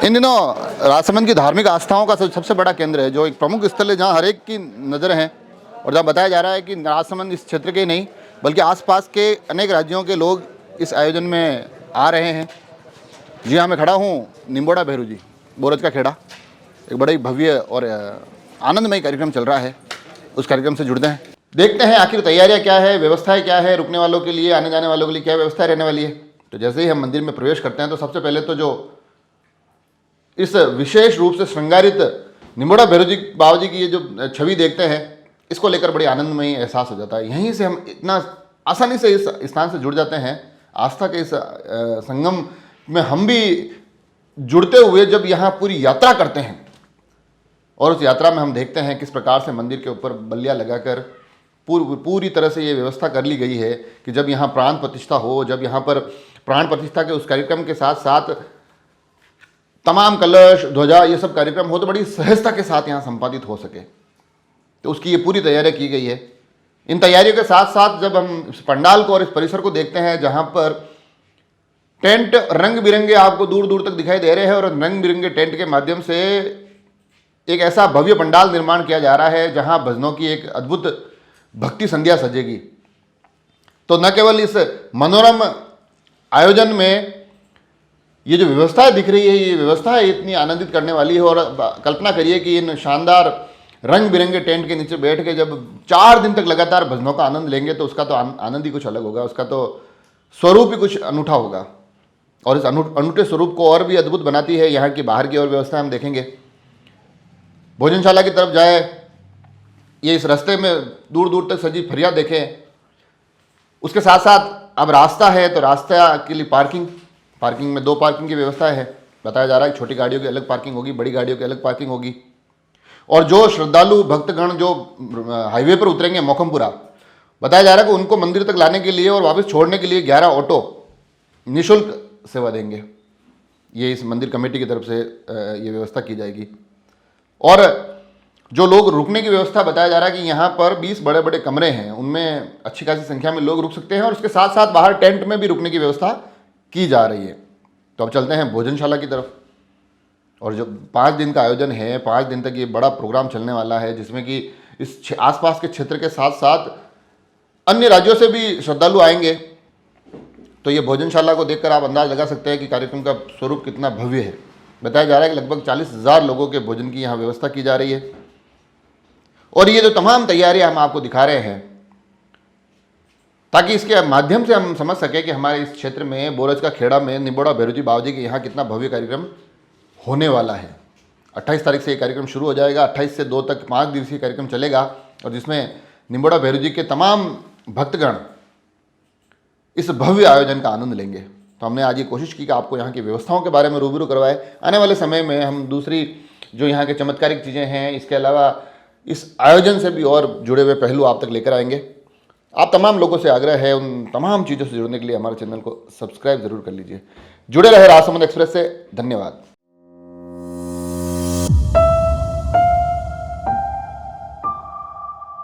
इन दिनों राजसमंद की धार्मिक आस्थाओं का सबसे बड़ा केंद्र है, जो एक प्रमुख स्थल है जहां हर एक की नज़र है और जहां बताया जा रहा है कि राजसमंद इस क्षेत्र के ही नहीं बल्कि आसपास के अनेक राज्यों के लोग इस आयोजन में आ रहे हैं। जी हाँ, मैं खड़ा हूँ निम्बोड़ा भैरू जी, बोरज का खेड़ा। एक बड़ा ही भव्य और आनंदमय कार्यक्रम चल रहा है, उस कार्यक्रम से जुड़ते हैं, देखते हैं आखिर तैयारियाँ क्या है, व्यवस्थाएँ क्या है, रुकने वालों के लिए, आने जाने वालों के लिए क्या व्यवस्था रहने वाली है। तो जैसे ही हम मंदिर में प्रवेश करते हैं तो सबसे पहले तो जो इस विशेष रूप से श्रृंगारित निम्बोड़ा भैरू जी बाबा जी की ये जो छवि देखते हैं, इसको लेकर बड़ी आनंदमयी एहसास हो जाता है। यहीं से हम इतना आसानी से इस स्थान से जुड़ जाते हैं, आस्था के इस संगम में हम भी जुड़ते हुए जब यहाँ पूरी यात्रा करते हैं और उस यात्रा में हम देखते हैं किस प्रकार से मंदिर के ऊपर बल्लियाँ लगाकर पूरी तरह से ये व्यवस्था कर ली गई है कि जब यहाँ प्राण प्रतिष्ठा हो, जब यहाँ पर प्राण प्रतिष्ठा के उस कार्यक्रम के साथ साथ तमाम कलश, ध्वजा, ये सब कार्यक्रम हो तो बड़ी सहजता के साथ यहाँ संपादित हो सके, तो उसकी ये पूरी तैयारी की गई है। इन तैयारियों के साथ साथ जब हम इस पंडाल को और इस परिसर को देखते हैं, जहाँ पर टेंट रंग बिरंगे आपको दूर दूर तक दिखाई दे रहे हैं और रंग बिरंगे टेंट के माध्यम से एक ऐसा भव्य पंडाल निर्माण किया जा रहा है जहाँ भजनों की एक अद्भुत भक्ति संध्या सजेगी। तो न केवल इस मनोरम आयोजन में ये जो व्यवस्था दिख रही है, ये व्यवस्था इतनी आनंदित करने वाली है, और कल्पना करिए कि इन शानदार रंग बिरंगे टेंट के नीचे बैठ के जब 4 दिन तक लगातार भजनों का आनंद लेंगे तो उसका तो आनंद ही कुछ अलग होगा, उसका तो स्वरूप ही कुछ अनूठा होगा। और इस अनूठे स्वरूप को और भी अद्भुत बनाती है यहाँ की बाहर की और व्यवस्था हम देखेंगे। भोजनशाला की तरफ जाए, ये इस रास्ते में दूर दूर तक सजी फरिया देखें, उसके साथ साथ अब रास्ता है तो रास्ता के लिए पार्किंग में 2 पार्किंग की व्यवस्था है। बताया जा रहा है छोटी गाड़ियों की अलग पार्किंग होगी, बड़ी गाड़ियों की अलग पार्किंग होगी। और जो श्रद्धालु भक्तगण जो हाईवे पर उतरेंगे मौखमपुरा, बताया जा रहा है कि उनको मंदिर तक लाने के लिए और वापस छोड़ने के लिए 11 ऑटो निःशुल्क सेवा देंगे। ये इस मंदिर कमेटी की तरफ से ये व्यवस्था की जाएगी। और जो लोग रुकने की व्यवस्था, बताया जा रहा है कि यहाँ पर 20 बड़े बड़े कमरे हैं, उनमें अच्छी खासी संख्या में लोग रुक सकते हैं और उसके साथ साथ बाहर टेंट में भी रुकने की व्यवस्था की जा रही है। तो अब चलते हैं भोजनशाला की तरफ। और जो 5 दिन का आयोजन है, 5 दिन तक ये बड़ा प्रोग्राम चलने वाला है, जिसमें कि इस आसपास के क्षेत्र के साथ साथ अन्य राज्यों से भी श्रद्धालु आएंगे। तो ये भोजनशाला को देखकर आप अंदाज लगा सकते हैं कि कार्यक्रम का स्वरूप कितना भव्य है। बताया जा रहा है कि लगभग 40,000 लोगों के भोजन की यहाँ व्यवस्था की जा रही है। और ये जो तमाम तैयारियां हम आपको दिखा रहे हैं ताकि इसके माध्यम से हम समझ सकें कि हमारे इस क्षेत्र में बोरज का खेड़ा में निम्बोड़ा भैरू जी बाबा जी के यहाँ कितना भव्य कार्यक्रम होने वाला है। 28 तारीख से ये कार्यक्रम शुरू हो जाएगा, 28 से 2 तक 5 दिवसीय कार्यक्रम चलेगा, और जिसमें निम्बोड़ा भैरू जी के तमाम भक्तगण इस भव्य आयोजन का आनंद लेंगे। तो हमने आज ये कोशिश की कि आपको यहाँ की व्यवस्थाओं के बारे में रूबरू करवाए। आने वाले समय में हम दूसरी जो यहाँ के चमत्कारिक चीज़ें हैं, इसके अलावा इस आयोजन से भी और जुड़े हुए पहलू आप तक लेकर आएंगे। आप तमाम लोगों से आग्रह है उन तमाम चीज़ों से जुड़ने के लिए हमारे चैनल को सब्सक्राइब जरूर कर लीजिए। जुड़े रहे राजसमंद एक्सप्रेस से। धन्यवाद।